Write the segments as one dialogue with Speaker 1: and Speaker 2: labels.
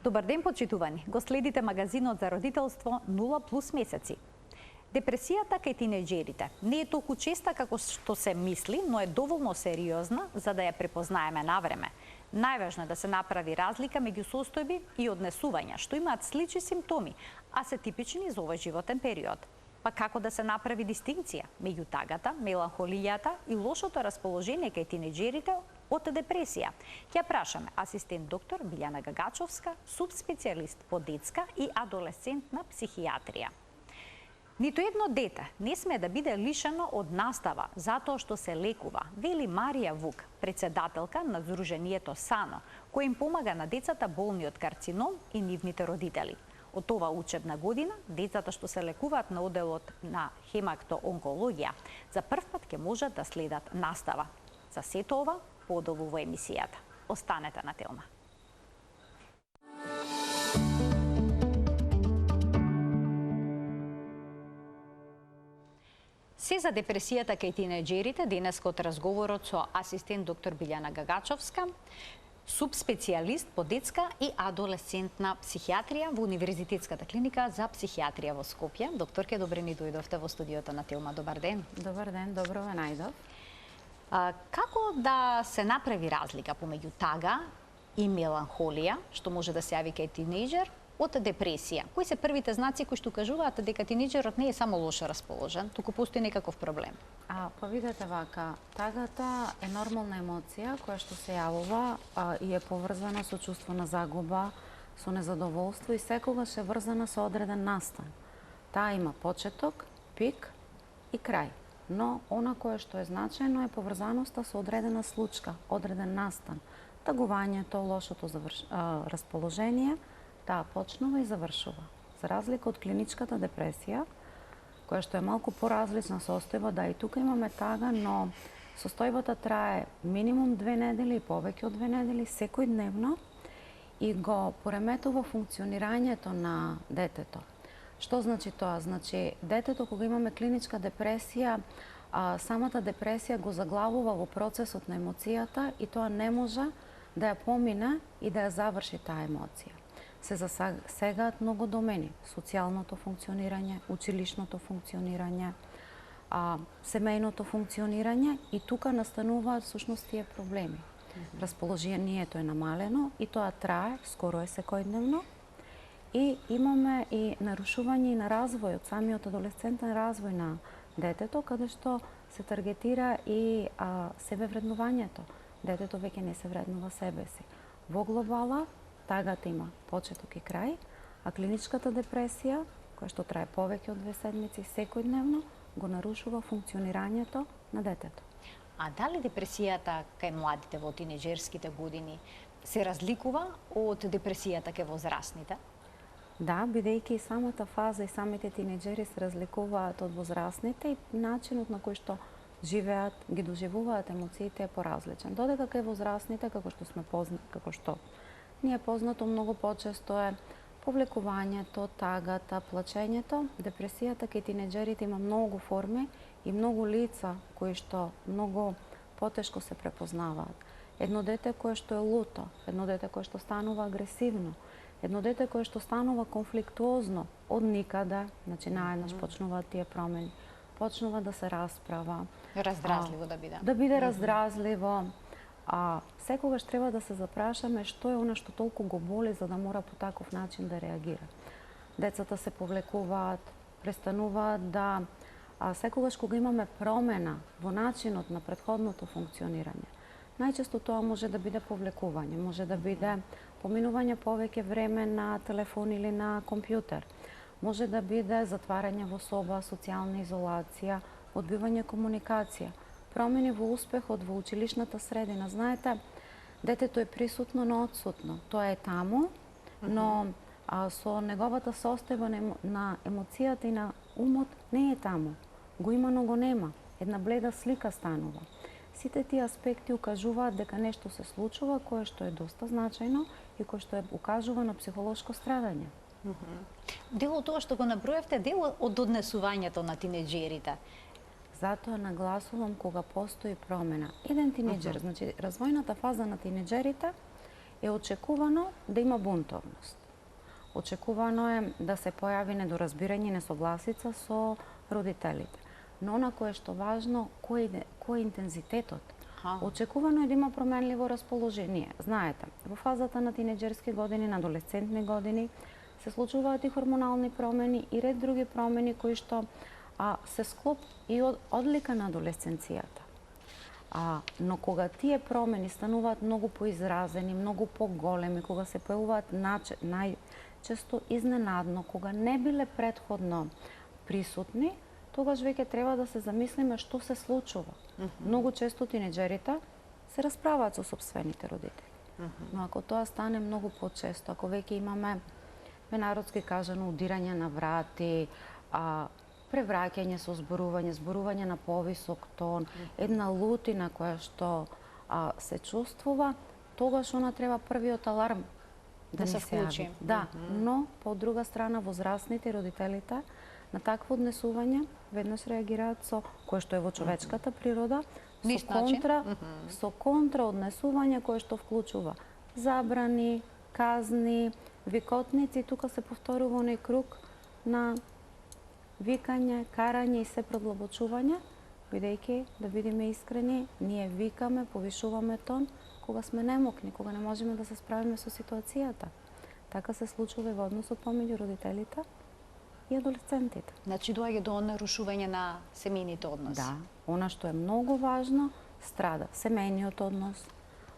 Speaker 1: Добар ден, почитувани. Го следите магазинот за родителство 0+ месеци. Депресијата кај тинејџерите не е толку честа како што се мисли, но е доволно сериозна за да ја препознаеме навреме. Најважно е да се направи разлика меѓу состојби и однесувања што имаат слични симптоми, а се типични за овој животен период. Па како да се направи дистинкција меѓу тагата, меланхолијата и лошото расположение кај тинејџерите од депресија? Ќе прашаме асистент доктор Билјана Гагачовска, субспецијалист по детска и адолесцентна психијатрија. Ниту едно дете не сме да биде лишено од настава затоа што се лекува, вели Марија Вук, председателка на Здруженијето САНО, кој им помага на децата болни од карцином и нивните родители. Од оваа учебна година, децата што се лекуваат на оделот на хематоонкологија за прв пат ќе можат да следат настава. За сето ова, подолу во емисијата. Останете на Телма. Се за депресијата кај тинејџерите, денеска од разговорот со асистент доктор Билјана Гагачовска, субспецијалист по детска и адолесцентна психијатрија во Универзитетската клиника за психијатрија во Скопје. Докторке, добре ни дојдовте во студиото на Телма. Добар ден.
Speaker 2: Добар ден, добро ве најдов.
Speaker 1: Како да се направи разлика помеѓу тага и меланхолија, што може да се јави кај тинејџер, од депресија? Кои се првите знаци кои што кажуваат дека тинејџерот не е само лошо расположен, туку постои некаков проблем?
Speaker 2: Па видете вака, тагата е нормална емоција која што се јавува и е поврзана со чувство на загуба, со незадоволство и секогаш е врзана со одреден настан. Таа има почеток, пик и крај. Но она кое што е значајно е поврзаноста со одредена случка, одреден настан. Тагувањето, лошото расположение, таа почнува и завршува. За разлика од клиничката депресија, која што е малку поразлична состојба, да и тука имаме тага, но состојбата трае минимум 2 недели и повеќе од 2 недели секојдневно и го пореметува функционирањето на детето. Што значи тоа? Значи, детето кога имаме клиничка депресија, самата депресија го заглавува во процесот на емоцијата и тоа не може да ја помине и да ја заврши таа емоција. Се засегаат многу домени: социјалното функционирање, училишното функционирање, семејното функционирање и тука настануваат всушност тие проблеми. Расположението е намалено и тоа трае, скоро е секојдневно, и имаме и нарушување на развојот, самиот адолесцентен развој на детето, каде што се таргетира и себевреднувањето. Детето веќе не се вреднува себе си. Во глобала, тагата има почеток и крај, а клиничката депресија, која што трае повеќе од 2 седмици секојдневно, го нарушува функционирањето на детето.
Speaker 1: А дали депресијата кај младите во тинејџерските години се разликува од депресијата кај возрастните?
Speaker 2: Да, бидејќи и самата фаза и самите тинејџери се разликуваат од возрастните и начинот на кој што живеат, ги доживуваат емоциите е поразличен. Додека кај возрастните, како што ни е познато, многу почесто е повлекувањето, тагата, плачењето. Депресијата кај тинејџерите има многу форми и многу лица кои што многу потешко се препознаваат. Едно дете кое што е луто, едно дете кое што станува агресивно, едно дете кое што станува конфликтуозно од никаде, значи наеднаш почнуваат тие промени, почнува да се расправа.
Speaker 1: Раздразливо да биде.
Speaker 2: Да биде раздразливо. Секогаш треба да се запрашаме што е она што толку го боли за да мора по таков начин да реагира. Децата се повлекуваат, престануваат да... Секогаш кога имаме промена во начинот на претходното функционирање, најчесто тоа може да биде повлекување, може да биде поминување повеќе време на телефон или на компјутер, може да биде затварање во соба, социјална изолација, одбивање комуникација, промени во успехот во училишната средина. Знаете, детето е присутно, но отсутно. Тоа е таму, но со неговата состојба на емоцијата и на умот не е таму. Го има, но го нема. Една бледа слика станува. Сите тие аспекти укажуваат дека нешто се случува кое што е доста значајно и кое што укажува на психолошко страдање.
Speaker 1: Дел од тоа што го наброевте, дел од однесувањето на тинејџерите.
Speaker 2: Затоа нагласувам кога постои промена. Еден тинејџер, значи развојната фаза на тинејџерите е очекувано да има бунтовност. Очекувано е да се појави недоразбирање и несогласица со родителите. Но она кое што важно, кој е интензитетот. Очекувано е да има променливо расположение. Знаете, во фазата на тинеџерски години, на адолесцентни години, се случуваат и хормонални промени и ред други промени кои што се склоп и одлика на адолесценцијата. Но кога тие промени стануваат многу поизразени, многу поголеми, кога се појавуваат најчесто изненадно, кога не биле претходно присутни, тогаш веќе треба да се замислиме што се случува. Многу често тинеџерите се расправаат со сопствените родители. Но ако тоа стане многу почесто, ако веќе имаме, народски кажано, удирање на врати, превраќање со зборување на повисок тон, една лутина која што се чувствува, тогаш она треба првиот аларм да се вклучи. Да, но по друга страна возрастните родителите на такво однесување веднаш реагираат со кое што е во човечката природа, со контра однесување кое што вклучува забрани, казни, викотници, тука се повторува оној круг на викање, карање и се продлабочување, бидејќи, да бидеме искрени, ние викаме, повишуваме тон, кога сме немокни, кога не можеме да се справиме со ситуацијата. Така се случува и во односот помеѓу родителите и адолесцентите.
Speaker 1: Значи доаѓа до нарушување на семејните односи.
Speaker 2: Да, она што е многу важно, страда семејниот однос,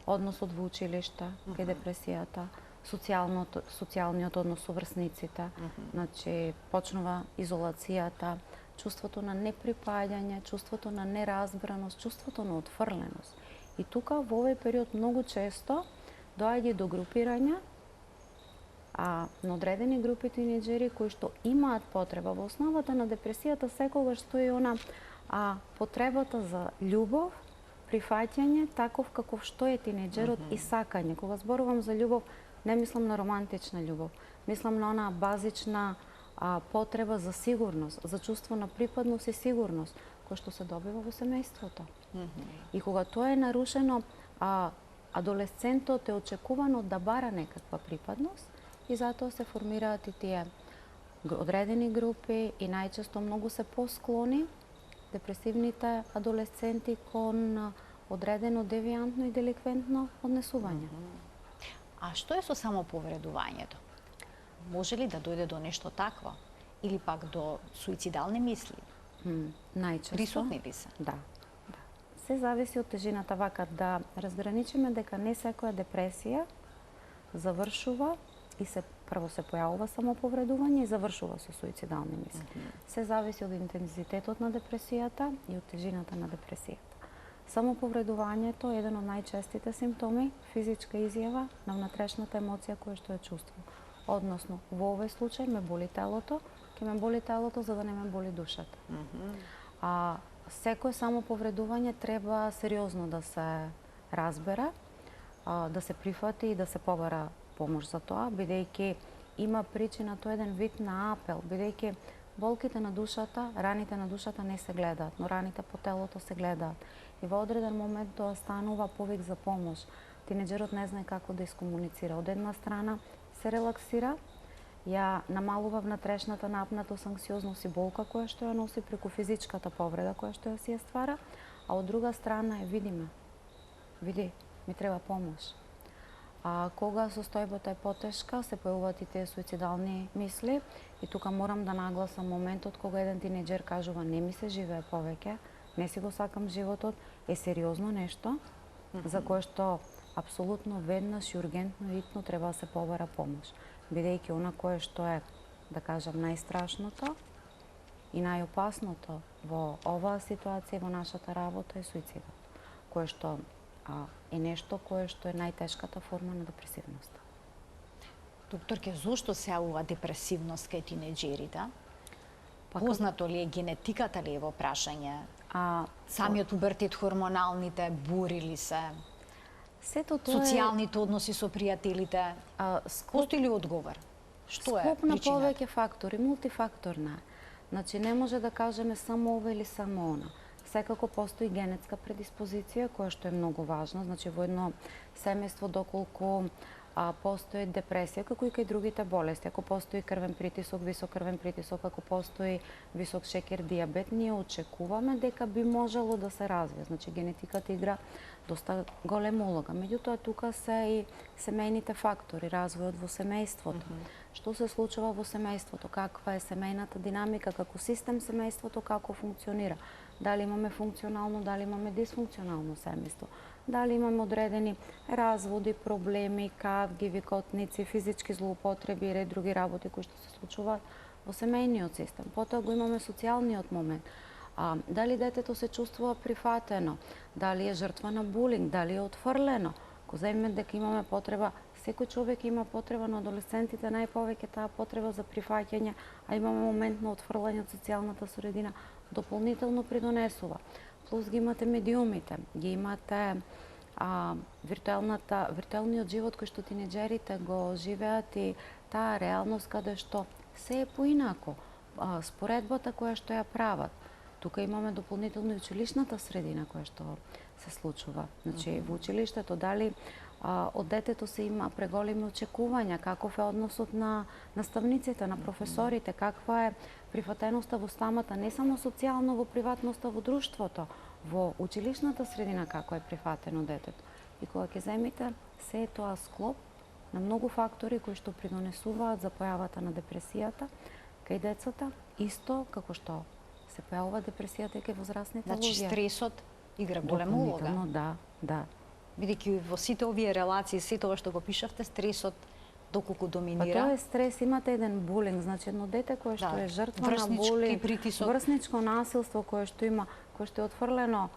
Speaker 2: односот во училиште, кај депресијата, социјалниот однос со врсниците, значи почнува изолацијата, чувството на неприпаѓање, чувството на неразбраност, чувството на отфрленост. И тука во овој период многу често доаѓа до групирање на одредени групи тинеџери кои што имаат потреба. Во основата на депресијата секогаш стои она потребата за љубов, прифаќање таков каков што е тинеџерот и сакање. Кога зборувам за љубов, не мислам на романтична љубов, мислам на она базична потреба за сигурност, за чувство на припадност и сигурност, кој што се добива во семејството. И кога тоа е нарушено, адолесцентот е очекувано да бара некаква припадност и затоа се формираат и тие одредени групи и најчесто многу се посклони депресивните адолесценти кон одредено девијантно и деликвентно однесување.
Speaker 1: А што е со самоповредувањето? Може ли да дојде до нешто такво? Или пак до суицидални мисли?
Speaker 2: Најчесто.
Speaker 1: Присутни ли се?
Speaker 2: Да. Се зависи од тежината. Вака да разграничиме дека не секоја депресија завршува и прво се појавува самоповредување и завршува со суицидални мисли. Се зависи од интензитетот на депресијата и од тежината на депресијата. Самоповредувањето е еден од најчестите симптоми, физичка изјава на внатрешната емоција која што ја чувствувам. Односно, во овој случај ме боли телото, ќе ме боли телото за да не ме боли душата. Секој самоповредување треба сериозно да се разбере, да се прифати и да се побара помош за тоа, бидејќи има причина, тоа еден вид на апел, бидејќи болките на душата, раните на душата не се гледаат, но раните по телото се гледаат. И во одреден момент тоа станува повик за помош. Тинеџерот не знае како да искомуницира. Од една страна се релаксира, ја намалува внатрешната напнатост, анксиозност и болка која што ја носи преку физичката повреда која што ја си ја ствара, а од друга страна е види, ми треба помош. Кога состојбата е потешка, се појавуваат и тие суицидални мисли и тука морам да нагласам моментот кога еден тинеџер кажува не ми се живее повеќе, не си го сакам животот, е сериозно нешто за кое што апсолутно веднаш и ургентно и итно треба да се побара помош. Бидејќи она кое што е, да кажам, најстрашното и најопасното во оваа ситуација во нашата работа е суицидот, кое што е нешто кое што е најтешката форма на депресивноста.
Speaker 1: Докторке, зошто се јавува депресивност кај тинеџерите? Познато ли е, генетиката ли е во прашање? Самиот пубертет, хормоналните, бури ли се?
Speaker 2: Сето тоа
Speaker 1: социјалните односи со пријателите? Постои ли одговор? Што е
Speaker 2: склоп на
Speaker 1: причината?
Speaker 2: повеќе фактори, мултифакторна. Значи не може да кажеме само ова или само она. секако постои генетска предиспозиција, која што е многу важна. Значи, во едно семејство, доколку постои депресија, како и кај другите болести, ако постои крвен притисок, висок крвен притисок, ако постои висок шекер, дијабет, ние очекуваме дека би можело да се развие. Значи, генетиката игра доста голема улога. Меѓутоа, тука се и семејните фактори, развојот во семејството. Што се случува во семејството, каква е семејната динамика, како систем семејството, како функционира. Дали имаме функционално, дали имаме дисфункционално семејство. Дали имаме одредени разводи, проблеми, кавги, викотници, физички злоупотреби и ред други работи кои што се случуваат во семејниот систем. Потоа го имаме социјалниот момент. Дали детето се чувствува прифатено, дали е жртва на булинг, дали е отфрлено. Ако земеме дека имаме потреба, секој човек има потреба, на адолесцентите најповеќе таа потреба за прифаќање, а имаме момент на отфрлање од социјалната средина, дополнително придонесува. Плюс ги имате медиумите, ги имате виртуелниот живот кој што тинеџерите го живеат и таа реалност каде што се е поинако. Споредбата која што ја прават. Тука имаме дополнително и училишната средина која што се случува. Значи, во училиштето дали од детето се има преголеми очекувања, каков е односот на наставниците, на професорите, каква е прифатеноста во самата, не само социјално во приватноста во друштвото, во училишната средина како е прифатено детето. И кога ќе земите, се е тоа склоп на многу фактори кои што придонесуваат за појавата на депресијата кај децата, исто како што се појавува депресијата и кај возрастните луѓе.
Speaker 1: Значи, стресот игра голема улога.
Speaker 2: Да.
Speaker 1: Бидејќи во сите овие релации, сите ова што го пишавте, стресот доколку доминира.
Speaker 2: Па тоа е стрес, имате еден булинг, значи едно дете кое што е жртва на булинг, врсничко насилство кое што има, кое што е отфрлено,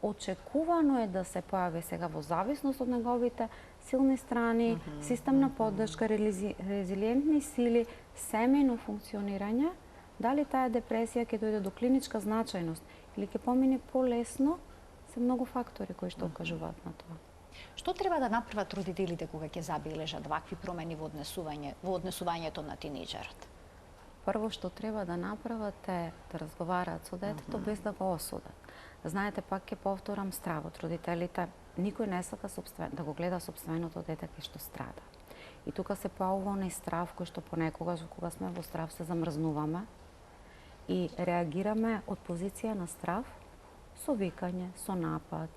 Speaker 2: очекувано е да се појави сега во зависност од неговите силни страни, систем на поддршка, резилиентни сили, семејно функционирање, дали таа депресија ќе дојде до клиничка значајност или ќе помине полесно, се многу фактори кои што укажуваат на тоа.
Speaker 1: Што треба да направат родителите кога ќе забележат вакви промени во однесувањето на тинеџерот?
Speaker 2: Прво што треба да направат е да разговараат со детето без да го осудат. Знаете, пак ќе повторам стравот. Родителите, никој не сака да го гледа сопственото дете кај што страда. И тука се појавува оној страв кој што понекогаш кога сме во страв се замрзнуваме и реагираме од позиција на страв со викање, со напад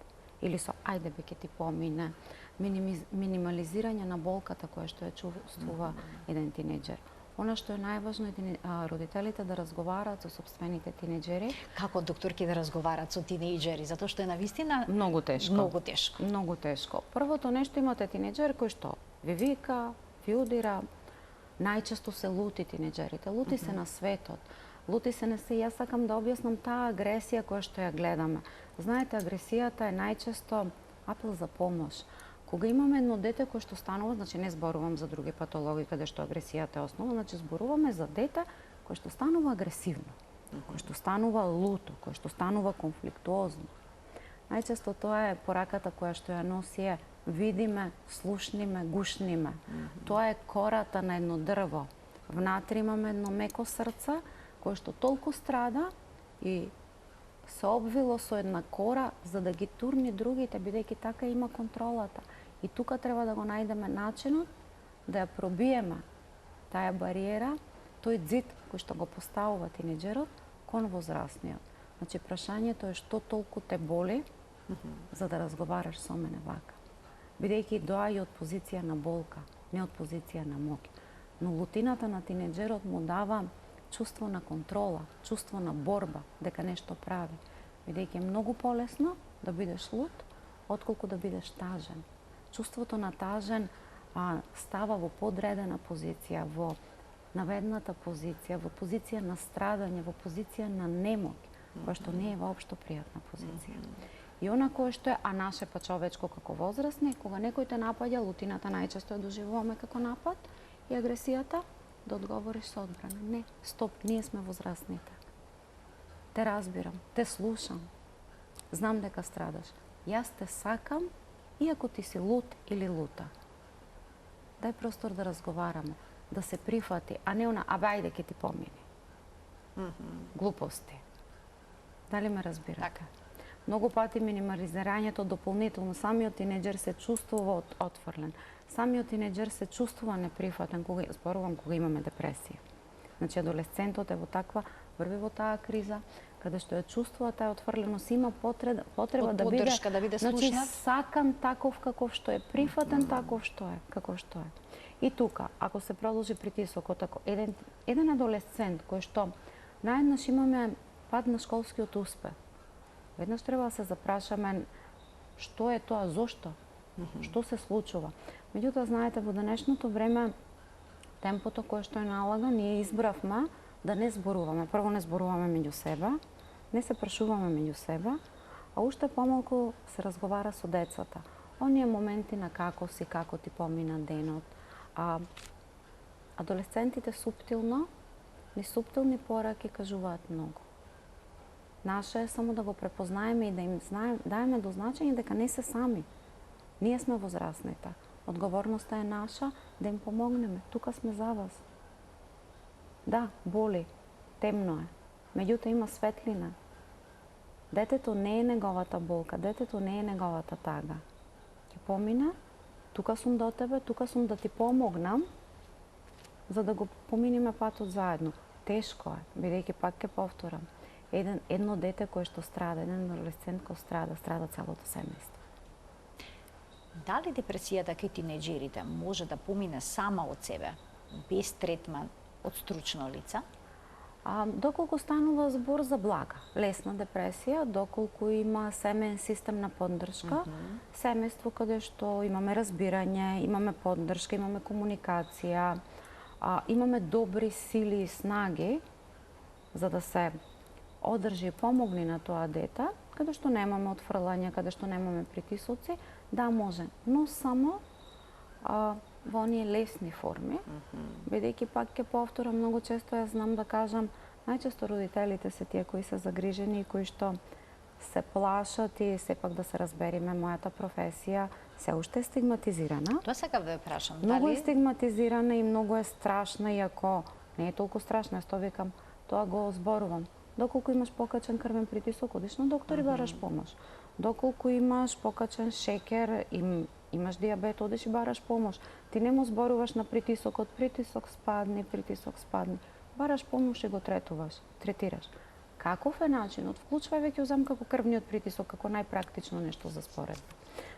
Speaker 2: или со ајде бе ќе ти помине, минимализирање на болката која што ја чувствува еден тинеџер. Она што е најважно е родителите да разговараат со сопствените тинеџери.
Speaker 1: Како докторки да разговараат со тинеџери, затоа што е навистина
Speaker 2: многу тешко. Многу тешко. Првото нешто, имате тинеџер кој што ви вика, ви удира, најчесто се лути тинеџерите, лути се на светот. Лути се не се, јас сакам да објаснам таа агресија која што ја гледаме. Знаете, агресијата е најчесто апел за помош. Кога имаме едно дете кое што станува, значи не зборувам за други патологии каде што агресијата е основа, значи зборуваме за дете кое што станува агресивно, кое што станува луто, кое што станува конфликтуозно. Најчесто тоа е пораката која што ја носи е видиме, слушниме, гушниме. Тоа е кората на едно дрво. Внатре имаме едно меко срце кое што толку страда и се обвило со една кора за да ги турни другите, бидејќи така има контролата. И тука треба да го најдеме начинот да ја пробиеме таа бариера, тој ѕид кој што го поставува тинеџерот кон возрастниот. Значи, прашањето е што толку те боли за да разговараш со мене вака. Бидејќи доаѓа од позиција на болка, не од позиција на моќ. Но лутината на тинеџерот му дава чувство на контрола, чувство на борба, дека нешто прави. Бидејќи е многу полесно да бидеш лут, отколку да бидеш тажен. Чувството на тажен става во подредена позиција, во наведната позиција, во позиција на страдање, во позиција на немоќ, која што не е воопшто пријатна позиција. И она кое што е, наше па човечко како возрастни, кога некој те напаѓа, лутината најчесто ја доживуваме како напад и агресијата, да одговориш со одбрана. Не, стоп, ние сме возрастните. Те разбирам, те слушам. Знам дека страдаш. Јас те сакам, иако ти си лут или лута. Дај простор да разговараме, да се прифати, а не она, ајде ќе ти помини. Глупости. Дали ме разбирате?
Speaker 1: Така.
Speaker 2: Многу пати минимализирањето дополнително, самиот тинеџер се чувствува отфрлен. Самиот тинеџер се чувствува неприфатен, зборувам кога имаме депресија. Значи, адолесцентот е во таква, врви во таа криза, каде што ја чувствува таа отфрленост, има потреба да биде, значи, сакан таков каков што е, прифатен таков што е, каков што е. И тука, ако се продолжи притисокот, ако еден адолесцент кој што наеднаш имаме пад на школскиот успех, веднаш треба да се запрашаме што е тоа, зошто, што се случува. Меѓутоа, знаете, во денешното време темпото кое што е налага, ние избравме да не зборуваме. Прво не зборуваме меѓу себе, не се прашуваме меѓу себе, а уште помалку се разговара со децата. Оние моменти на како си, како ти помина денот. Адолесцентите суптилно, ни суптилни пораки кажуваат многу. Наше е само да го препознаеме и да им даеме до значење дека не се сами. Ние сме возрастните. Одговорноста е наша да им помогнеме. Тука сме за вас. Да, боли, темно е. Меѓутоа има светлина. Детето не е неговата болка, детето не е неговата тага. Ќе помине, тука сум до тебе, тука сум да ти помогнам, за да го поминиме патот заедно. Тешко е, бидејќи пак ќе повторам. Едно дете кое што страда, еден адолесцент кој страда целото семејство.
Speaker 1: Дали депресијата кај тинеџерите може да помине сама од себе, без третман од стручно лице?
Speaker 2: Доколку станува збор за блага, лесна депресија, доколку има семеен систем на поддршка, семејство каде што имаме разбирање, имаме поддршка, имаме комуникација, имаме добри сили и снаги за да се одржи и помогне на тоа дете, каде што немаме отфрлање, каде што немаме притисоци, да може, но само во оние лесни форми, бидејќи пак ќе повторам, многу често ја знам да кажам, најчесто родителите се тие кои се загрижени и кои што се плашат и сепак да се разбериме, мојата професија се уште е стигматизирана.
Speaker 1: Тоа сакав да ја прашам.
Speaker 2: Многу е стигматизирана и многу е страшна, иако не е толку страшна, што викам, тоа го зборувам. Доколку имаш покачен крвен притисок, одиш на доктор и бараш помош. Доколку имаш покачен шекер, имаш диабет, одиш и бараш помош. Ти не му зборуваш на притисокот, притисок спадни. Бараш помош и го третираш. Каков е начинот? Вклучувај веќе узам како крвниот притисок, како најпрактично нешто за споредба.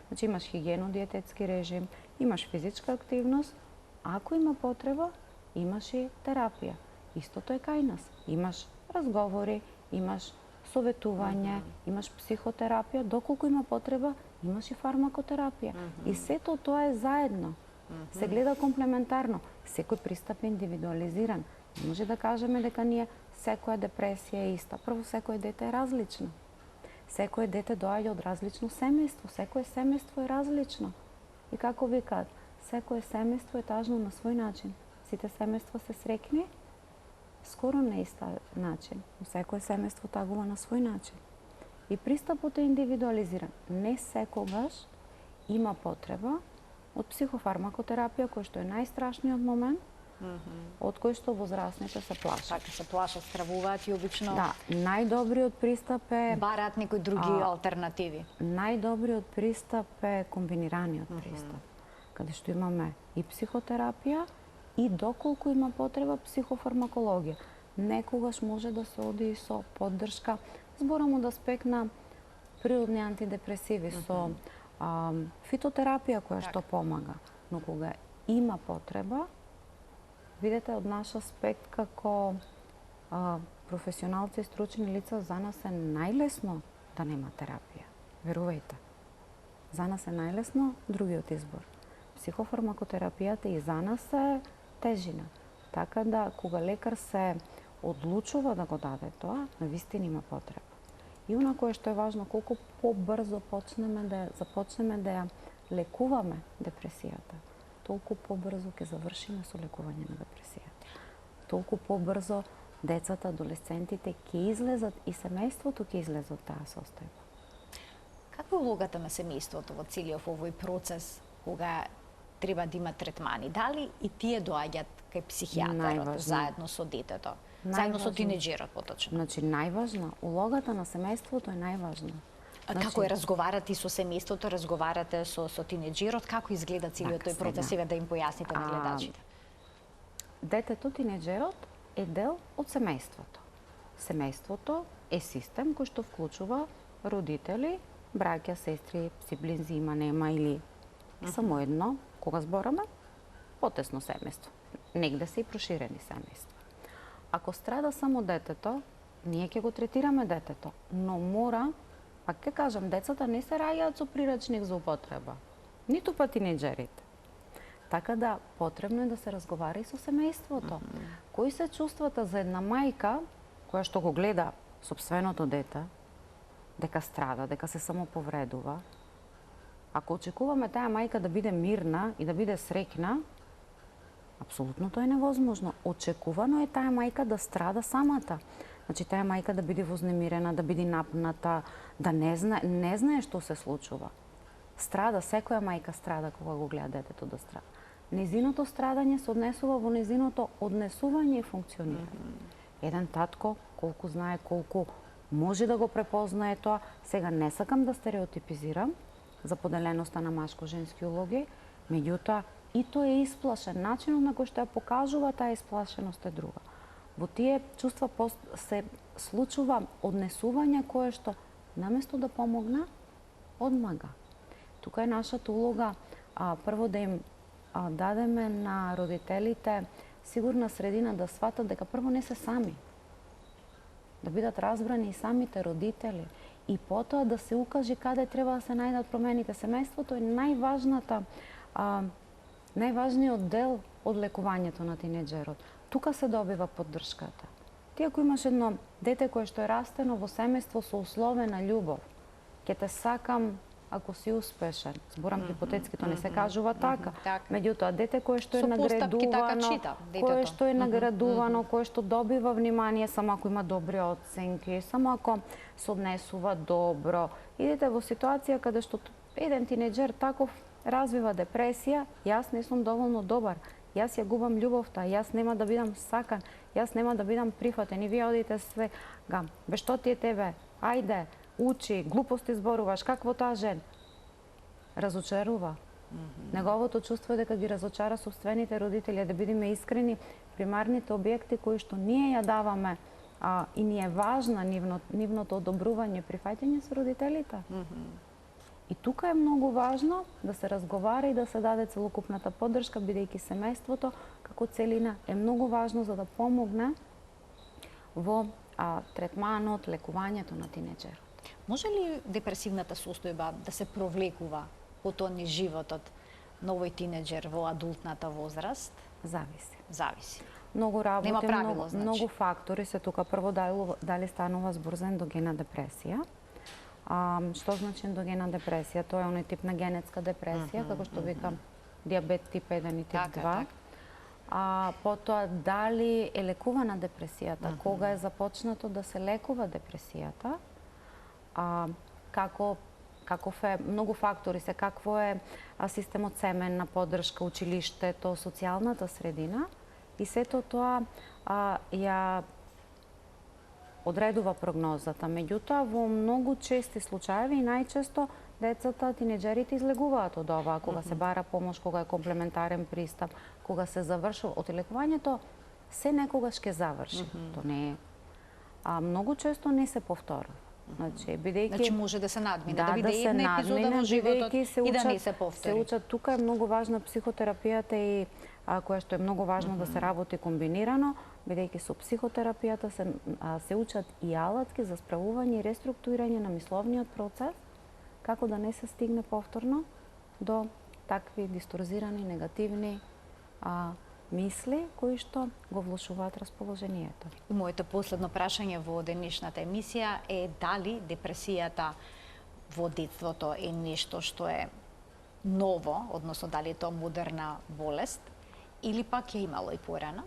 Speaker 2: Значи имаш хигиено-диететски режим, имаш физичка активност, ако има потреба, имаш и терапија. Истото е кај нас. Имаш разговори, имаш советување, имаш психотерапија, доколку има потреба, имаш и фармакотерапија. И сето тоа е заедно. Се гледа комплементарно. Секој пристап е индивидуализиран. Не може да кажеме дека ние секоја депресија е иста. Прво, секој дете е различно. Секој дете доаѓа од различно семејство. Секој семејство е различно. И како викаат, секој семејство е тажно на свој начин. Сите семејства се срекни, скоро на иста начин. Секој семејство тагува на свој начин. И пристапот е индивидуализиран. Не секогаш има потреба од психофармакотерапија, кој што е најстрашниот момент, од кој што возрастните се плашат.
Speaker 1: Така се плашат, стравуваат и обично
Speaker 2: Да, најдобриот пристап е
Speaker 1: бараат некои други алтернативи.
Speaker 2: Најдобриот пристап е комбинираниот пристап, каде што имаме и психотерапија и доколку има потреба психофармакологија. Некогаш може да се оди и со поддршка, зборам од аспект на природни антидепресиви, со фитотерапија која што помага. Но кога има потреба, видете, од наш аспект како професионалци и стручни лица, за нас е најлесно да нема терапија. Верувајте. За нас е најлесно другиот избор. Психофармакотерапијата и за нас е тежина. Така да, кога лекар се одлучува да го даде тоа, навистина има потреба. И она кое што е важно, колку побрзо започнеме да ја лекуваме депресијата, толку побрзо ќе завршиме со лекување на депресијата. Толку побрзо децата, адолесцентите ќе излезат и семејството ќе излезе од таа состојба.
Speaker 1: Каква е улогата на семејството во целиот овој процес, кога треба да има третмани. Дали и тие доаѓаат кај психијатарот заедно со детето? Заедно со тинеџерот, поточно.
Speaker 2: Значи, најважна, улогата на семејството е најважна.
Speaker 1: Како е, разговарате со семејството, разговарате со тинеџерот, како изгледа целиот тој процес, сега да им појасните на гледачите?
Speaker 2: Детето, тинеџерот е дел од семејството. Семејството е систем кој што вклучува родители, браќа, сестри, сиблинзи, има, нема или само едно, кога збораме, потесно семејство. Негде се и проширени семејства. Ако страда само детето, ние ќе го третираме детето, но мора, пак ќе кажам, децата не се раѓаат со прирачник за употреба, ниту па тинеџерите. Така да потребно е да се разговара и со семејството. Кои се чувствата за една мајка која што го гледа сопственото дете, дека страда, дека се самоповредува? Ако очекуваме таа мајка да биде мирна и да биде среќна, апсолутно тоа е невозможно. Очекувано е таа мајка да страда самата. Значи, таа мајка да биде вознемирена, да биде напната, да не знае што се случува. Страда, секоја мајка страда кога го гледа детето да страда. Незиното страдање се однесува во незиното однесување и функционирање. Еден татко, колку знае, колку може да го препознае тоа, сега не сакам да стереотипизирам за поделеноста на машко-женски улоги, меѓутоа и тој е исплашен. Начинот на кој што ја покажува таа исплашеност е друга. Во тие чувства се случува однесување кое што наместо да помогна, одмага. Тука е нашата улога прво да им дадеме на родителите сигурна средина да сватат дека прво не се сами. Да бидат разбрани и самите родители и потоа да се укаже каде треба да се најдат промените. Семејството е најважниот дел од лекувањето на тинеџерот. Тука се добива поддршката. Ти ако имаш едно дете кое што е растено во семејство со условена љубов, ќе те сакам ако си успешен. Зборам хипотетски, тоа не се кажува така. Меѓутоа, дете кое што е наградувано, кое што е наградувано, кое што добива внимание само ако има добри оценки, само ако се однесува добро. Идете во ситуација каде што еден тинеџер таков развива депресија, јас не сум доволно добар, јас ја губам љубовта, јас нема да бидам сакан, јас нема да бидам прифатен и вие одите сега, бе што ти е тебе, ајде, учи, глупости зборуваш, какво таа жен? Разочарува. Неговото чувство е дека ги разочара собствените родители, да бидеме искрени, примарните објекти кои што ние ја даваме и ни е важна нивното одобрување, прифаќање со родителите. И тука е многу важно да се разговара и да се даде целокупната поддршка, бидејќи семејството како целина е многу важно за да помогне во третманот, лекувањето на тинеџерот.
Speaker 1: Може ли депресивната состојба да се провлекува потоа низ животот на овој тинеџер во адултната возраст?
Speaker 2: Зависи. Многу работи, многу фактори се тука. Прво, дали станува збор за ендогена депресија. Што значи ендогена депресија? Тоа е оној тип на генетска депресија, како што викам диабет тип 1 и тип 2. Потоа, дали е лекувана депресијата? Кога е започнато да се лекува депресијата? Каков е, многу фактори се, какво е системот семенна поддршка, училиштето, социјалната средина и сето тоа ја одредува прогнозата. Меѓутоа, во многу чести случаеви и најчесто децата, тинеџерите излегуваат од ова, кога се бара помош, кога е комплементарен пристап, кога се завршува од лекувањето, се некогаш ќе заврши. Тоа не е. Многу често не се повторува.
Speaker 1: Значи може да се надмине, да биде една епизода во животот и да не се повтори.
Speaker 2: Се учат, тука е многу важна психотерапијата и која што е многу важно да се работи комбинирано, бидејќи со психотерапијата се учат и алатки за справување и реструктурирање на мисловниот процес, како да не се стигне повторно до такви дисторзирани, негативни мисли кои што го влошуваат расположението.
Speaker 1: И моето последно прашање во денешната емисија е дали депресијата во детството е нешто што е ново, односно дали е тоа модерна болест, или пак ја имало и порано?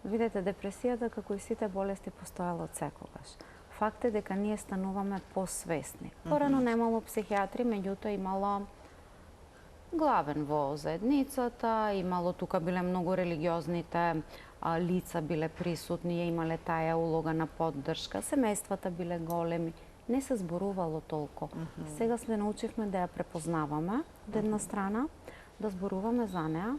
Speaker 2: Видете, депресијата, како и сите болести, постоела од секогаш. Факт е дека ние стануваме посвесни. Порано немало психијатри, меѓутоа имало главен во заедницата, имало тука биле многу религиозните лица биле присутни, имале таа улога на поддршка, семејствата биле големи, не се зборувало толку. Сега се научивме да ја препознаваме од една страна, да зборуваме за неа,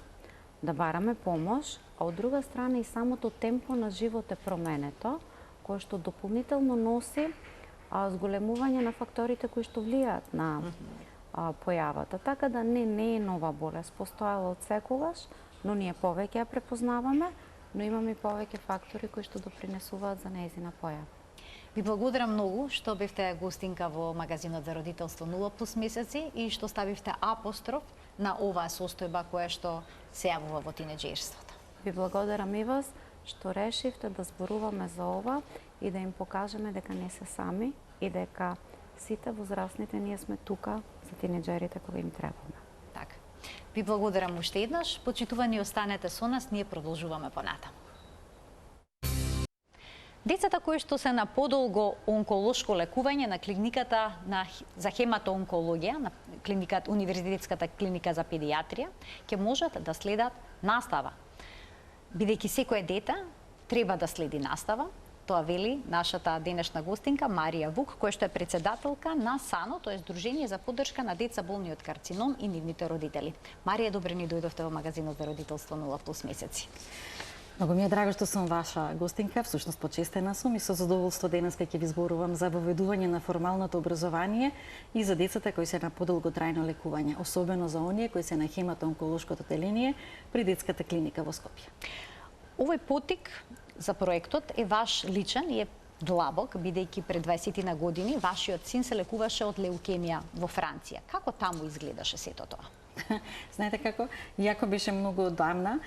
Speaker 2: да бараме помош, а од друга страна и самото темпо на живот е променето, кое што дополнително носи зголемување на факторите кои што влијаат на појавата. Така да не е нова болест, постоела од секогаш, но ние повеќе ја препознаваме, но имаме и повеќе фактори кои што допринесуваат за нејзина појава.
Speaker 1: Ви благодарам многу што бевте гостинка во магазинот за родителство 0+ месеци и што ставивте апостроф на оваа состојба која што се јавува во тинеџерството.
Speaker 2: Ви благодарам и вас што решивте да зборуваме за ова и да им покажеме дека не се сами и дека сите возрастните ние сме тука за тинеџерите кога им требаме.
Speaker 1: Така. Ви благодарам уште еднаш. Почитувани, останете со нас, ние продолжуваме понатаму. Децата кои што се на подолго онколошко лекување на клиниката за хематоонкологија, на Универзитетската клиника за педиатрија, ќе можат да следат настава. Бидејќи секое дете треба да следи настава, тоа вели нашата денешна гостинка Марија Вук, која што е председателка на САНО, тоа е Сдружение за поддршка на деца болни од карцином и нивните родители. Марија, добре ни дојдовте во магазинот за родителство 0+ месеци.
Speaker 3: Многу ми е драго што сум ваша гостинка, всушност почестена сум и со задоволство денеска ќе ви зборувам за воведување на формалното образование и за децата кои се на подолготрајно лекување, особено за оние кои се на хематоонколошкото отделение при детската клиника во Скопје.
Speaker 1: Овој потик за проектот е ваш личен и е длабок, бидејќи пред 20 на години вашиот син се лекуваше од леукемија во Франција. Како таму изгледаше сето тоа?
Speaker 3: Знаете како? Иако беше многу одамна,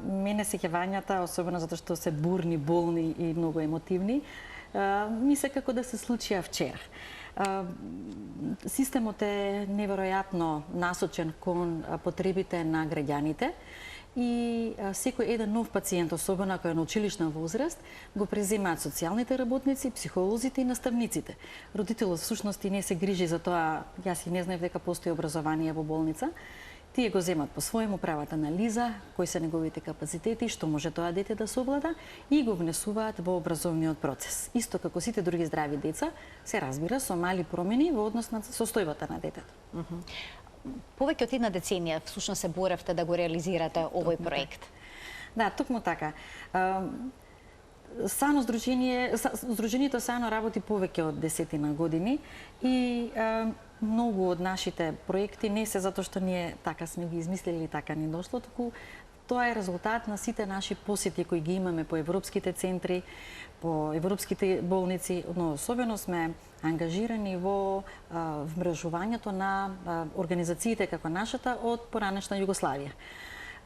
Speaker 3: мене сеќавањата, особено затоа што се бурни, болни и многу емотивни, ми се како да се случија вчера. Системот е неверојатно насочен кон потребите на граѓаните и секој еден нов пациент, особено ако е на училишна возраст, го преземаат социјалните работници, психолозите и наставниците. Родителот всушност и не се грижи за тоа, јас и не знаев дека постои образование во болница. Тие го земат по своему, прават анализа, кои се неговите капацитети, што може тоа дете да се облада и го внесуваат во образовниот процес. Исто како сите други здрави деца, се разбира со мали промени во однос на состојбата на детето.
Speaker 1: Повеќе од една деценија всушност се боревте да го реализирате овој проект.
Speaker 3: Да, токму така. Сдруженијето САНО работи повеќе од 10 години и многу од нашите проекти не се затоа што ние така сме ги измислили или така ни дошло, туку тоа е резултат на сите наши посети кои ги имаме по европските центри, по европските болници, но особено сме ангажирани во вмрежувањето на организациите како нашата од поранешна Југославија.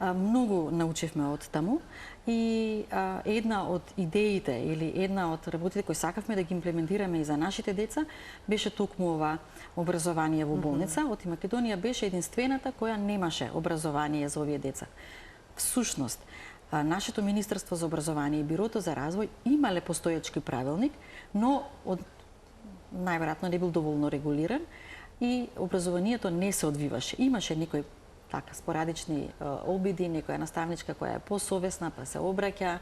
Speaker 3: Многу научивме од таму и една од идеите или една од работите кои сакавме да ги имплементираме и за нашите деца беше токму ова образование во болница. Од Македонија беше единствената која немаше образование за овие деца. Всушност, нашето Министерство за образование и Бирото за развој имале постојачки правилник, но најверојатно не бил доволно регулиран и образованието не се одвиваше. Имаше некои така спорадични обиди, некоја наставничка која е посовесна, па се обраќа.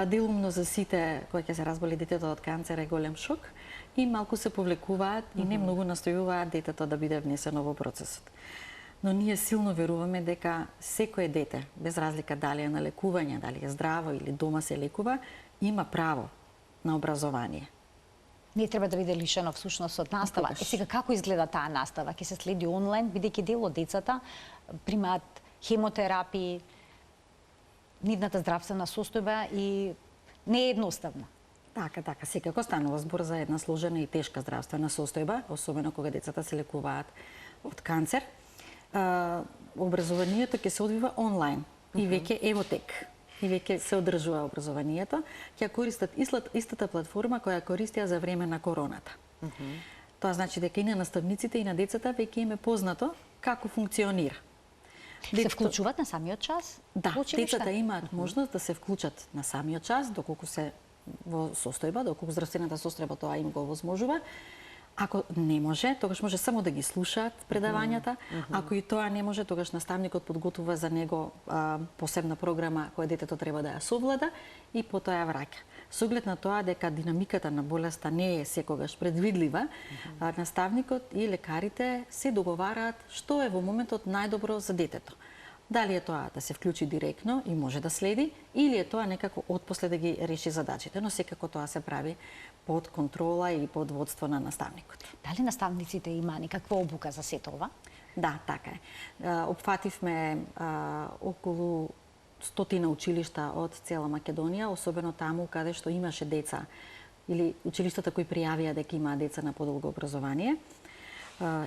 Speaker 3: Делумно за сите кои ќе се разболи детето од канцер е голем шок и малку се повлекуваат и не многу настојуваат детето да биде внесено во процесот. Но ние силно веруваме дека секое дете, без разлика дали е на лекување, дали е здраво или дома се лекува, има право на образование.
Speaker 1: Не треба да биде лишено всушност од настава.
Speaker 3: Никогаш.
Speaker 1: Сега како изгледа таа настава? Ќе се следи онлайн, бидејќи дел од децата примаат хемотерапии, нивната здравствена состојба и не е едноставна.
Speaker 3: Така, секако станува збор за една сложена и тешка здравствена состојба, особено кога децата се лекуваат од канцер. Образованието ќе се одвива онлайн и веќе Евотек. И веќе се одржува образованието, ќе користат истата платформа која користија за време на короната. Тоа значи дека и на наставниците и на децата веќе им е познато како функционира.
Speaker 1: Се вклучуваат на самиот час?
Speaker 3: Да, децата имаат можност да се вклучат на самиот час, доколку се во состојба, доколку здравствената состојба тоа им го возможува. Ако не може, тогаш може само да ги слушаат предавањата. Ако и тоа не може, тогаш наставникот подготвува за него посебна програма која детето треба да ја совлада и потоа ја враќа. Со оглед на тоа дека динамиката на болеста не е секогаш предвидлива, наставникот и лекарите се договараат што е во моментот најдобро за детето. Дали е тоа да се вклучи директно и може да следи, или е тоа некако отпосле да ги реши задачите, но секако тоа се прави под контрола и под водство на наставникот.
Speaker 1: Дали наставниците има никаква обука за сето ова?
Speaker 3: Да, така е. Опфативме околу 100 училишта од цела Македонија, особено таму каде што имаше деца или училиштата кои пријавија дека имаат деца на подолго образование.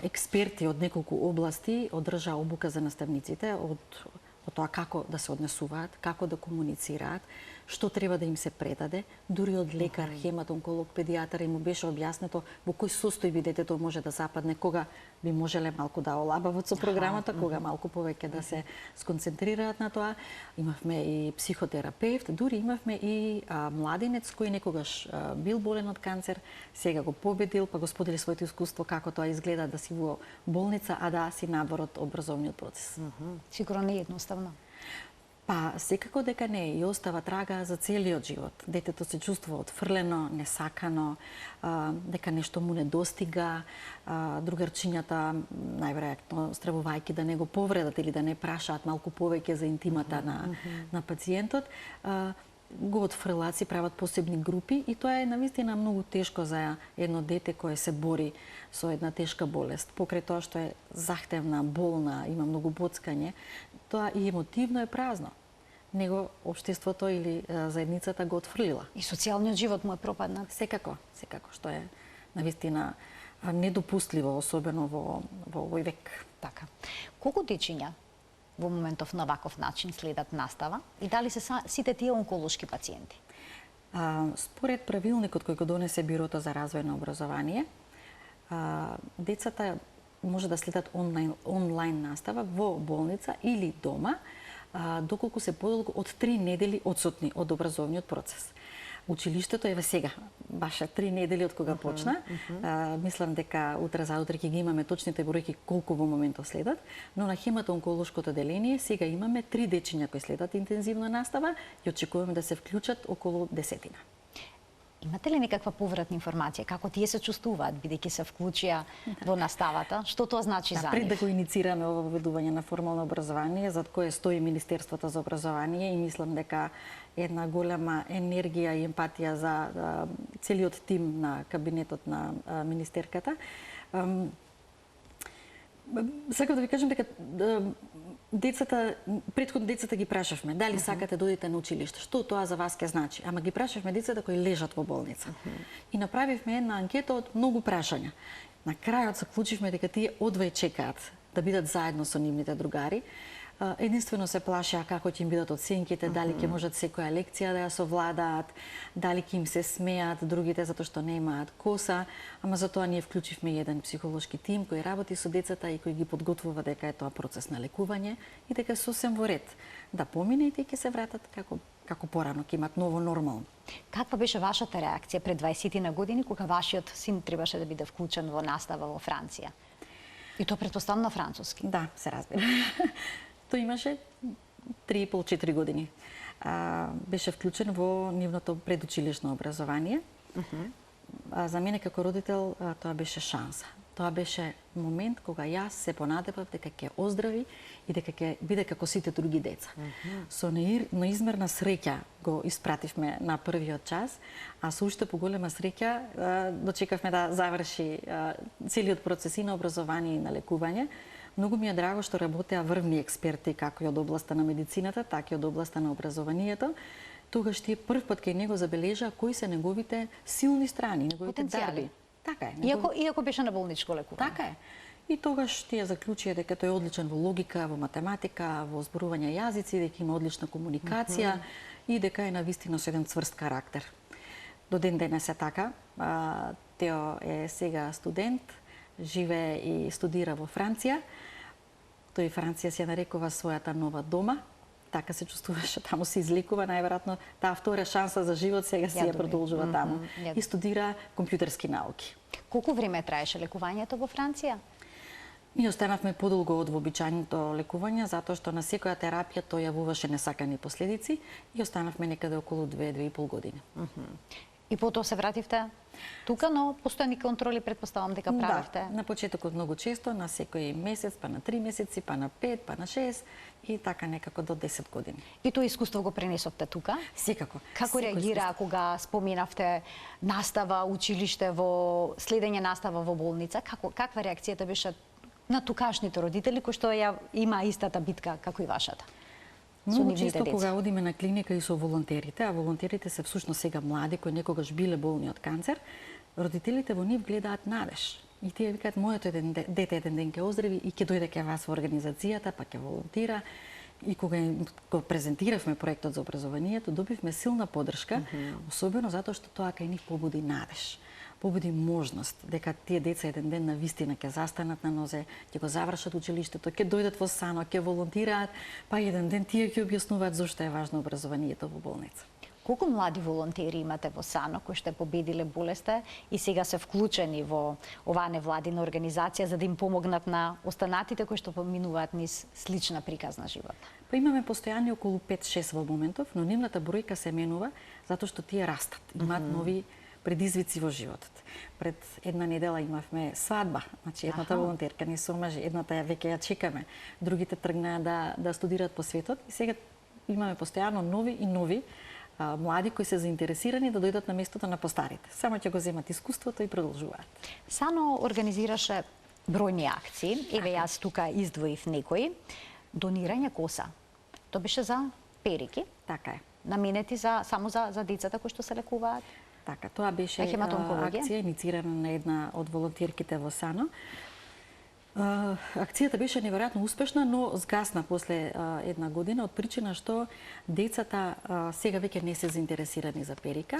Speaker 3: Експерти од неколку области одржаа обука за наставниците од тоа како да се однесуваат, како да комуницираат, што треба да им се предаде, дури од лекар, хематонколог, педијатар им беше објаснето во кој состојби детето може да западне, кога би можеле малку да олабават со програмата, кога малку повеќе да се сконцентрираат на тоа. Имавме и психотерапевт, дури имавме и младенец кој некогаш бил болен од канцер, сега го победил, па го сподели своето искуство како тоа изгледа да си во болница, а да си надвор од образовниот процес.
Speaker 1: Сигурно не е едноставно.
Speaker 3: Па, секако дека не и остава трага за целиот живот. Детето се чувствува отфрлено, несакано, дека нешто му не достига, другарчињата, најверојатно стравувајќи да не го повредат или да не прашаат малку повеќе за интимата на пациентот, го отфрлаат, си прават посебни групи и тоа е навистина многу тешко за едно дете кое се бори со една тешка болест. Покрај тоа што е захтевна, болна, има многу боцкање, тоа и емотивно е празно. Него општеството или заедницата го отфрлила.
Speaker 1: И социјалниот живот му е пропаднат.
Speaker 3: Секако, што е навистина недопустливо, особено во овој век.
Speaker 1: Така. Колку дечиња во моментов на ваков начин следат настава и дали се сите тие онколошки пациенти?
Speaker 3: Според правилникот кој го донесе Бирото за развој на образование, децата може да следат онлайн настава во болница или дома, доколку се подолго од 3 недели одсутни од образовниот процес. Училиштето еве сега, баш 3 недели од кога почна. Мислам дека утре заутре ќе ги имаме точните бројки колку во моментов следат, но на хематоонколошкото деление сега имаме 3 дечиња кои следат интензивна настава и очекуваме да се вклучат околу 10.
Speaker 1: Имате ли некаква повратна информација како тие се чувствуваат бидејќи се вклучија во наставата? Што тоа значи за нив?
Speaker 3: Пред да го иницираме ова воведување на формално образование, зад кое стои Министерството за образование и мислам дека една голема енергија и емпатија за целиот тим на кабинетот на министерката. Сакам да ви кажам дека претходно децата ги прашавме дали сакате да одите на училиште, што тоа за вас ќе значи. Ама ги прашавме децата кои лежат во болница. И направивме една анкета од многу прашања. На крајот заклучивме дека тие одвај чекаат да бидат заедно со нивните другари. Единствено се плашеа како ќе им бидат оценките, дали ќе можат секоја лекција да ја совладаат, дали ќе им се смеат другите затоа што немаат коса, ама за тоа ние вклучивме еден психолошки тим кој работи со децата и кој ги подготвува дека е тоа процес на лекување и дека сосем во ред да помине и ќе се вратат како порано, ќе имат ново нормално.
Speaker 1: Каква беше вашата реакција пред 20 на години кога вашиот син требаше да биде вклучен во настава во Франција? И тоа претпоставам на француски.
Speaker 3: Да, се разбира. Тој имаше 3,5-4 години. Беше вклучен во нивното предучилишно образование. За мене како родител тоа беше шанса. Тоа беше момент кога јас се понадевав дека ќе оздрави и дека ќе биде како сите други деца. Со неизмерна среќа го испративме на првиот час, а со уште поголема среќа дочекавме да заврши целиот процес и на образование и на лекување. Многу ми е драго што работеа врвни експерти како и од областа на медицината, така и од областа на образованието. Тогаш тие прв пат кај него забележаа кои се неговите силни страни, неговите дарби. Така е.
Speaker 1: Иако беше на болничко лекување.
Speaker 3: Така е. И тогаш тие заклучија дека тој е одличен во логика, во математика, во зборување јазици, дека има одлична комуникација и дека е навистина со еден цврст карактер. До ден денес е така. Тео е сега студент, живее и студира во Франција. Тој Франција се нарекува својата нова дома така се чувствуваше, таму се излекува, најверојатно таа втора шанса за живот сега си ја продолжува таму. И студира компјутерски науки.
Speaker 1: Колку време траеше лекувањето во Франција?
Speaker 3: Ние останавме подолго од вообичаеното лекување, затоа што на секоја терапија тој јавуваше несакани последици и останавме некаде околу 2-2,5 години.
Speaker 1: И потоа се вративте тука, но постојани контроли претпоставам дека правевте.
Speaker 3: Да, на почетокот многу често, на секој месец, па на 3 месеци, па на 5, па на 6 и така некако до 10 години.
Speaker 1: И тоа искуство го пренесовте тука?
Speaker 3: Секако.
Speaker 1: Како реагира кога споменавте настава, училиште во следење настава во болница? Каква реакцијата беше на тукашните родители кои што ја има истата битка како и вашата?
Speaker 3: Многу често кога одиме на клиника и со волонтерите, а волонтерите се всушност сега млади кои некогаш биле болни од канцер, родителите во нив гледаат надеж. И тие викаат моето дете еден ден ќе оздрави и ќе дојде кај вас во организацијата, па ќе волонтира. И кога го презентиравме проектот за образованието, добивме силна поддршка, особено затоа што тоа кај нив побуди надеж. Побуди можност дека тие деца еден ден на вистина ќе застанат на нозе, ќе го завршат училиштето, ќе дојдат во САНО, ќе волонтираат, па еден ден тие ќе објаснуваат зошто е важно образованието во болница.
Speaker 1: Колку млади волонтери имате во САНО кои што победиле болеста и сега се вклучени во оваа невладина организација за да им помогнат на останатите кои што поминуваат низ слична приказна живот?
Speaker 3: Па имаме постојани околу 5-6 во моментов, но нивната бројка се менува затоа што тие растат, имаат нови предизвици во животот. Пред една недела имавме свадба, значи едната волонтерка не се омажи, едната ја веќе ја чекаме, другите тргнаа да студираат по светот и сега имаме постојано нови и нови млади кои се заинтересирани да дојдат на местото на постарите. Само ќе го земат искуството и продолжуваат.
Speaker 1: САНО организираше бројни акции, еве јас тука издвоив некои. Донирање коса. Тоа беше за перики.
Speaker 3: Така е.
Speaker 1: Наменети само за децата кои што се лекуваат.
Speaker 3: Така, тоа беше акција инициирана на една од волонтерките во САНО. Акцијата беше неверојатно успешна, но згасна после една година од причина што децата сега веќе не се заинтересирани за перика,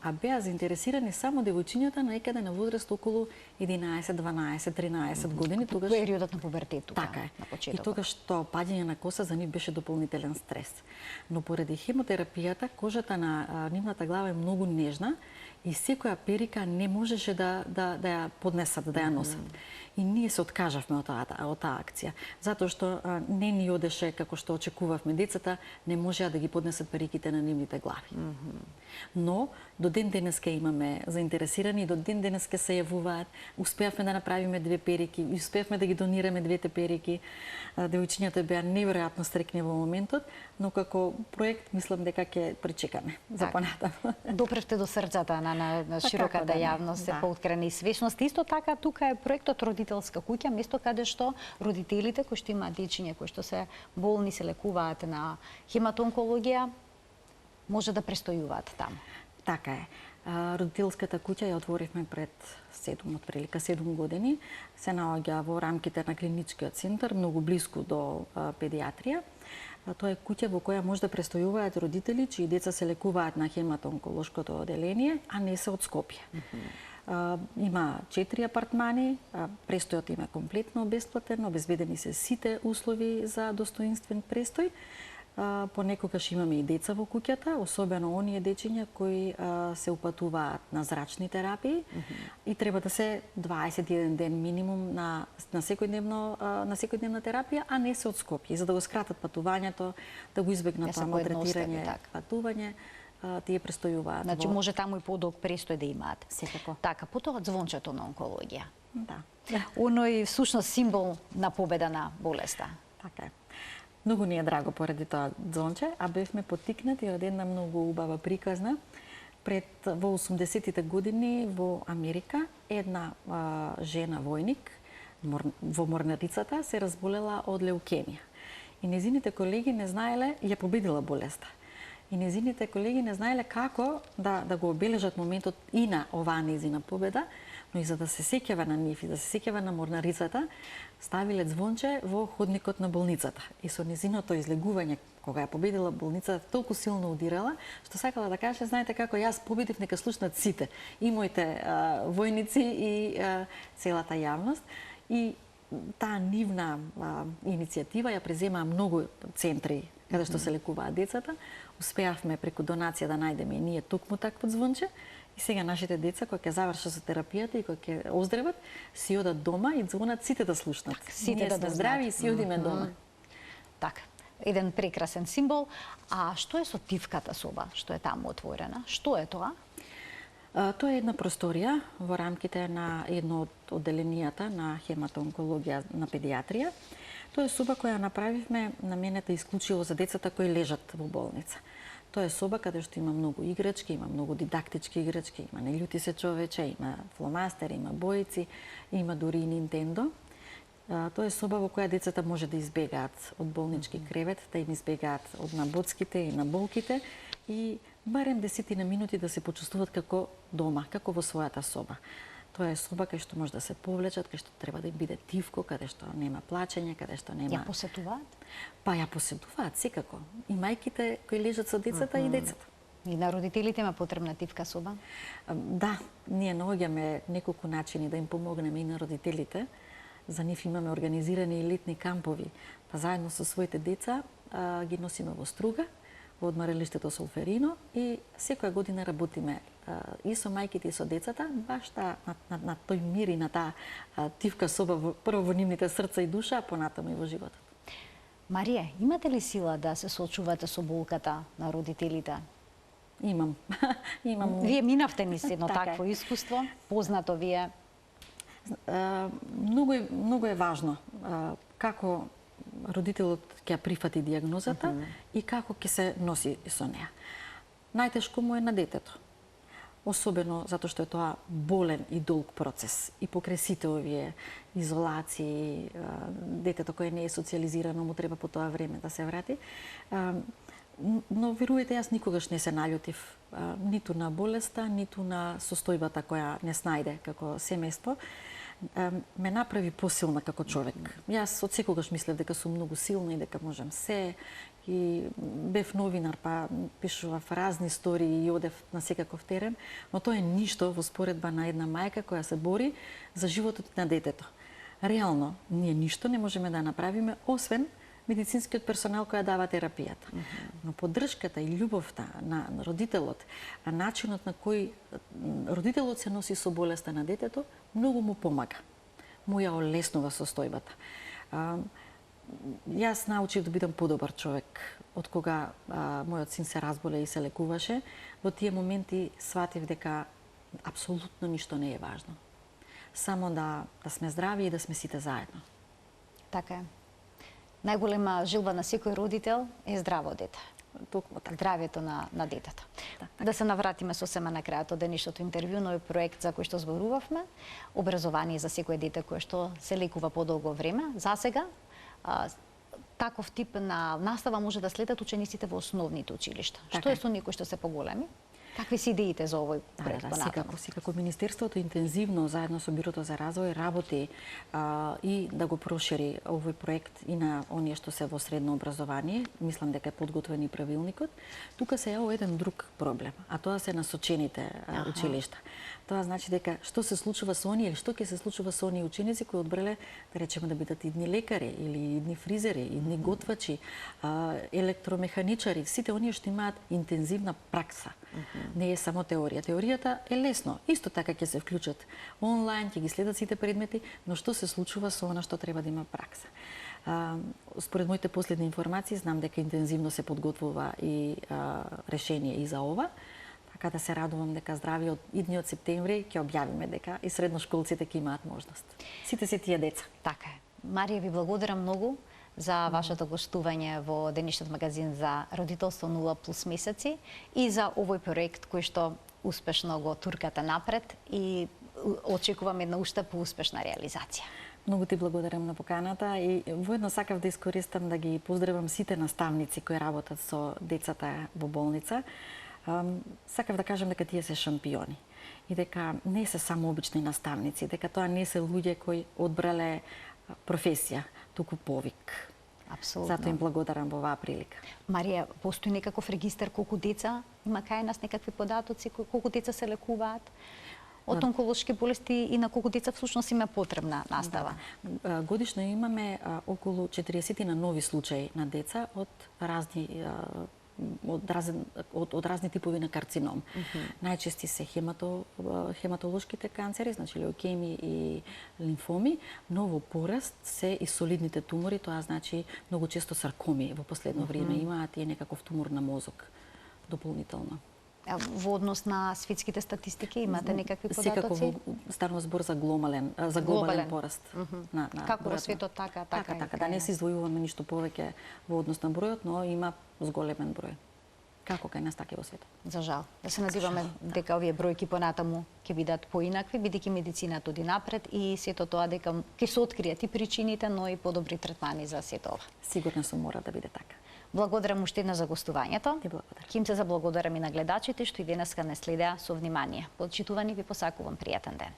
Speaker 3: а беа заинтересирани само девојчињата некаде на возраст околу 11, 12, 13 години.
Speaker 1: Тогаш периодот на пубертетот.
Speaker 3: Така е. И тогаш тоа паѓање на коса за нив беше дополнителен стрес. Но поради хемотерапијата кожата на нивната глава е многу нежна и секоја перика не можеше да ја поднесат, да ја носат. И ние се откажавме од таа акција, затоа што не ни одеше како што очекувавме. Децата не можеа да ги поднесат периките на нивните глави. Но до ден денеска имаме заинтересирани, до ден денеска се јавуваат. Успеавме да направиме 2 перики, успеавме да ги донираме 2 перики. Девојчињата беа неверојатно стрекни во моментот, но како проект мислам дека ќе пречекаме за понатаму.
Speaker 1: Допревте до срцата на широката јавност, се поуткрени свесност. Исто така тука е проектот Родителска куќа, место каде што родителите кои што имаат дечиња кои што се болни, се лекуваат на хематонкологија, може да престојуваат таму.
Speaker 3: Така е. Родителската куќа ја отворивме пред 7 години. Се наоѓа во рамките на клиничкиот центар, многу близко до педиатрија. Тоа е куќа во која може да престојуваат родители чии деца се лекуваат на хематонколошкото оделение, а не се од Скопје. Има 4 апартмани, престојот има комплетно бесплатен, обезбедени се сите услови за достоинствен престој. Понекогаш имаме и деца во куќата, особено оние дечиња кои се упатуваат на зрачни терапии и треба да се 21 ден минимум на секојдневна терапија, а не се од Скопје, за да го скратат патувањето, да го избегнат тоа малтретирање, патување. Тие престојуваат.
Speaker 1: Значи може таму и подолг престој да имаат.
Speaker 3: Секако.
Speaker 1: Така, потоа звончето на онкологија.
Speaker 3: Да.
Speaker 1: Оној всушност символ на победа на болеста.
Speaker 3: Така е. Многу ни е драго поради тоа звонче, а бевме поттикнати од една многу убава приказна. Во 80-тите години во Америка една жена војник во морнарицата се разболела од леукемија. И незините колеги не знаеле, ја победила болеста. И незините колеги не знаеле како да го обележат моментот и на оваа незина победа, но и за да се сеќава на нив и да се сеќава на морнарицата, ставиле звонче во ходникот на болницата. И со незиното излегување, кога ја победила болницата, толку силно удирала, што сакала да каже, знаете како јас победив, нека слушнат сите, и моите војници и целата јавност. И таа нивна иницијатива ја преземаа многу центри каде што се лекуваат децата. Успеавме преку донација да најдеме и ние токму такво звонче. И сега нашите деца, кои ќе завршат со терапијата и кои ќе оздрават, си одат дома и звонат сите да слушнат.
Speaker 1: Сите да
Speaker 3: сме здрави и си одиме дома.
Speaker 1: Така. Еден прекрасен символ. А што е со тивката соба, што е таму отворена? Што е тоа?
Speaker 3: Тоа е една просторија во рамките на едно од одделенијата на хематоонкологија на педиатрија. Тоа е соба која направивме наменета исклучиво за децата кои лежат во болница. Тоа е соба каде што има многу играчки, има многу дидактички играчки, има Не љути се човече, има фломастери, има боици, има дури и Nintendo. Тоа е соба во која децата може да избегаат од болнички кревет, да им избегаат од набоцките и на болките и барем 10 минути да се почувствуваат како дома, како во својата соба. Тоа е соба кај што може да се повлечат, кај што треба да им биде тивко, каде што нема плачење, каде што нема...
Speaker 1: Ја посетуваат?
Speaker 3: Па ја посетуваат, секако. И мајките кои лежат со децата и децата.
Speaker 1: И на родителите има потребна тивка соба?
Speaker 3: Да, ние наоѓаме неколку начини да им помогнеме и на родителите. За нив имаме организирани и летни кампови, па заедно со своите деца ги носиме во Струга, во одмаралиштето Солферино и секоја година работиме и со мајките и со децата, баш на тој мир и на таа тивка соба прво во нивните срца и душа, а понатаму и во животот.
Speaker 1: Марија, имате ли сила да се соочувате со болката на родителите?
Speaker 3: Имам.
Speaker 1: Вие минавте низ едно
Speaker 3: Така
Speaker 1: такво
Speaker 3: е.
Speaker 1: искуство, познато ви е.
Speaker 3: Многу е важно како родителот ќе прифати дијагнозата и како ќе се носи со неа. Најтешко му е на детето. Особено затоа што е тоа болен и долг процес. И покрај сите овие изолации, детето кое не е социализирано, му треба по тоа време да се врати. Но верувате, јас никогаш не се наљутив ниту на болеста, ниту на состојбата која не снајде како семејство. Ме направи посилна како човек. Јас од секогаш мислев дека сум многу силна и дека можам се. И бев новинар, па пишував разни истории и одев на секаков терен, но тоа е ништо во споредба на една мајка која се бори за животот на детето. Реално, ние ништо не можеме да направиме, освен медицинскиот персонал која дава терапијата. Но поддршката и љубовта на родителот, а начинот на кој родителот се носи со болеста на детето, многу му помага. Му ја олеснува состојбата. Јас научив да бидам подобар човек од кога мојот син се разболе и се лекуваше. Во тие моменти сватив дека апсолутно ништо не е важно. Само да сме здрави и да сме сите заедно.
Speaker 1: Така е. Најголема желба на секој родител е здраво дете.
Speaker 3: Токму така.
Speaker 1: Здравието на детето.
Speaker 3: Така.
Speaker 1: Да се навратиме сосема на крајот од денешното интервју, нови проект за кој што зборувавме, образование за секој дете кое што се лекува подолго време. За сега таков тип на настава може да следат учениците во основните училишта.
Speaker 3: Така
Speaker 1: Што е
Speaker 3: е.
Speaker 1: со некои што се поголеми? Какви се идеите за овој проект понатаму?
Speaker 3: Секако Министерството интензивно заедно со Бирото за развој работи и да го прошири овој проект и на оние што се во средно образование. Мислам дека е подготвен и правилникот. Тука се јавува еден друг проблем, а тоа се насочените училишта. Тоа значи дека што се случува со оние или што ќе се случува со оние ученици кои одбрале, да речеме, да бидат идни лекари или идни фризери, идни готвачи, електромеханичари, сите оние што имаат интензивна пракса. Не е само теорија. Теоријата е лесно. Исто така ќе се вклучат онлайн, ќе ги следат сите предмети, но што се случува со она што треба да има пракса. Според моите последни информации, знам дека интензивно се подготвува и решение и за ова. Така да се радувам дека здрави од идниот септември ќе објавиме дека и средношколците ќе имаат можност. Сите се тие деца.
Speaker 1: Така е. Марија, ви благодарам многу за вашето гостување во денешниот магазин за родителство 0+ месеци и за овој проект кој што успешно го туркате напред и очекувам една уште поуспешна реализација.
Speaker 3: Многу ти благодарам на поканата и воедно сакав да искористам да ги поздравам сите наставници кои работат со децата во болница. Сакав да кажам дека тие се шампиони и дека не се само обични наставници, дека тоа не се луѓе кои одбрале професија, туку повик.
Speaker 1: Апсолутно.
Speaker 3: Затоа им благодарам во оваа прилика.
Speaker 1: Марија, постои некаков регистар колку деца има кај нас, некакви податоци, колку деца се лекуваат? од онколошки болести и на колку деца всушност им е потребна настава?
Speaker 3: Годишно имаме околу 40 на нови случаи на деца од разни типови на карцином. Најчести се хематолошките канцери, значи леукеми и лимфоми, но во пораст се и солидните тумори, тоа значи многу често саркоми во последно време имаат и некаков тумор на мозок дополнително.
Speaker 1: Во однос на светските статистики имате некакви податоци?
Speaker 3: Секако станува збор за глобален пораст.
Speaker 1: Како во светот, така
Speaker 3: Да не се издвојуваме ништо повеќе во однос на бројот, но има зголемен број. Како кај нас, така и во светот.
Speaker 1: За жал. Да се надеваме дека овие бројки понатаму ќе бидат поинакви, бидејќи медицината оди напред и сето тоа дека ќе се откријат и причините, но и подобри третмани за сето ова.
Speaker 3: Сигурно сум мора да биде така.
Speaker 1: Благодарам уште една за гостувањето.
Speaker 3: Ти благодарам.
Speaker 1: Ким се заблагодарам и на гледачите што и денеска не следеа со внимание. Почитувани ви посакувам пријатен ден.